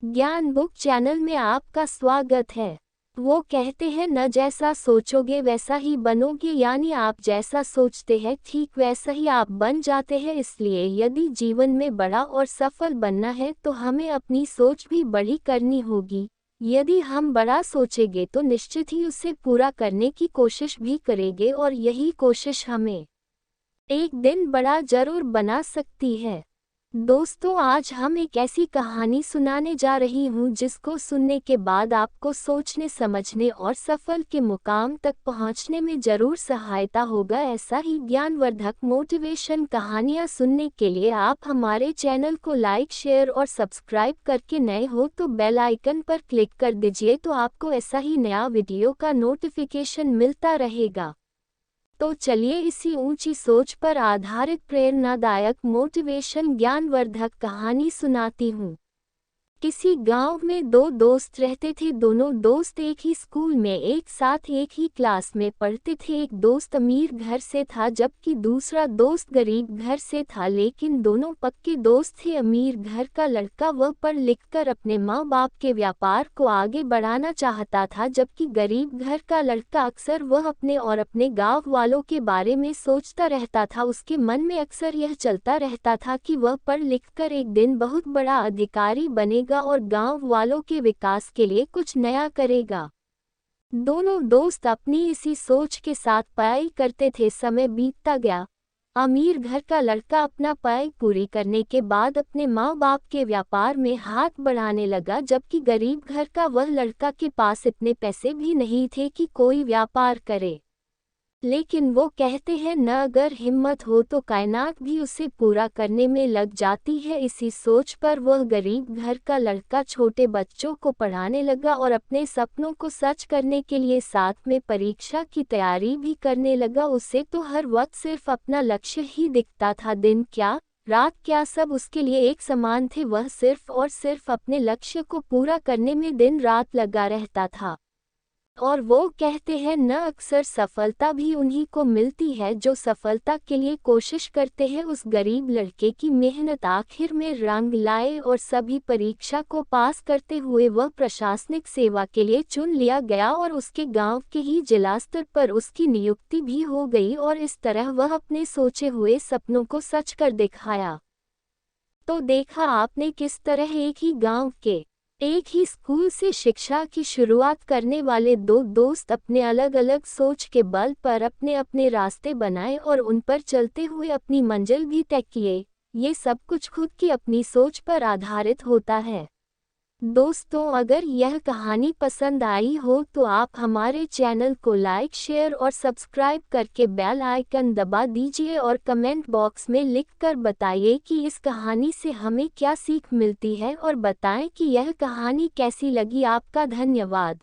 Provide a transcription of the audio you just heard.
ज्ञान book channel में आपका स्वागत है। वो कहते हैं न जैसा सोचोगे वैसा ही बनोगे, यानी आप जैसा सोचते हैं ठीक वैसा ही आप बन जाते हैं। इसलिए यदि जीवन में बड़ा और सफल बनना है तो हमें अपनी सोच भी बड़ी करनी होगी। यदि हम बड़ा सोचेंगे तो निश्चित ही उसे पूरा करने की कोशिश भी करेंगे और यही कोशिश हमें एक दिन बड़ा जरूर बना सकती है। दोस्तों, आज हम एक ऐसी कहानी सुनाने जा रही हूँ जिसको सुनने के बाद आपको सोचने समझने और सफल के मुकाम तक पहुँचने में जरूर सहायता होगा। ऐसा ही ज्ञानवर्धक मोटिवेशन कहानियाँ सुनने के लिए आप हमारे चैनल को लाइक शेयर और सब्सक्राइब करके नए हो तो बेल आइकन पर क्लिक कर दीजिए, तो आपको ऐसा ही नया वीडियो का नोटिफिकेशन मिलता रहेगा। तो चलिए इसी ऊंची सोच पर आधारित प्रेरणादायक मोटिवेशन ज्ञानवर्धक कहानी सुनाती हूँ। किसी गांव में दो दोस्त रहते थे। दोनों दोस्त एक ही स्कूल में एक साथ एक ही क्लास में पढ़ते थे। एक दोस्त अमीर घर से था जबकि दूसरा दोस्त गरीब घर से था, लेकिन दोनों पक्के दोस्त थे। अमीर घर का लड़का वह पढ़ लिखकर अपने माँ बाप के व्यापार को आगे बढ़ाना चाहता था, जबकि गरीब घर का लड़का अक्सर वह अपने और अपने गाँव वालों के बारे में सोचता रहता था। उसके मन में अक्सर यह चलता रहता था कि वह पढ़ लिखकर एक दिन बहुत बड़ा अधिकारी बनेगा और गांव वालों के विकास के लिए कुछ नया करेगा। दोनों दोस्त अपनी इसी सोच के साथ पढ़ाई करते थे। समय बीतता गया। अमीर घर का लड़का अपना पढ़ाई पूरी करने के बाद अपने माँ बाप के व्यापार में हाथ बढ़ाने लगा, जबकि गरीब घर का वह लड़का के पास इतने पैसे भी नहीं थे कि कोई व्यापार करे। लेकिन वो कहते हैं न अगर हिम्मत हो तो कायनात भी उसे पूरा करने में लग जाती है। इसी सोच पर वह गरीब घर का लड़का छोटे बच्चों को पढ़ाने लगा और अपने सपनों को सच करने के लिए साथ में परीक्षा की तैयारी भी करने लगा। उसे तो हर वक्त सिर्फ अपना लक्ष्य ही दिखता था। दिन क्या रात क्या सब उसके लिए एक समान थे। वह सिर्फ और सिर्फ अपने लक्ष्य को पूरा करने में दिन रात लगा रहता था। और वो कहते हैं न अक्सर सफलता भी उन्हीं को मिलती है जो सफलता के लिए कोशिश करते हैं। उस गरीब लड़के की मेहनत आखिर में रंग लाए और सभी परीक्षा को पास करते हुए वह प्रशासनिक सेवा के लिए चुन लिया गया और उसके गांव के ही जिला स्तर पर उसकी नियुक्ति भी हो गई और इस तरह वह अपने सोचे हुए सपनों को सच कर दिखाया। तो देखा आपने किस तरह एक ही गाँव के एक ही स्कूल से शिक्षा की शुरुआत करने वाले दो दोस्त अपने अलग अलग सोच के बल पर अपने अपने रास्ते बनाए और उन पर चलते हुए अपनी मंजिल भी तय किए। ये सब कुछ खुद की अपनी सोच पर आधारित होता है। दोस्तों, अगर यह कहानी पसंद आई हो तो आप हमारे चैनल को लाइक शेयर और सब्सक्राइब करके बेल आइकन दबा दीजिए और कमेंट बॉक्स में लिखकर बताइए कि इस कहानी से हमें क्या सीख मिलती है और बताएं कि यह कहानी कैसी लगी। आपका धन्यवाद।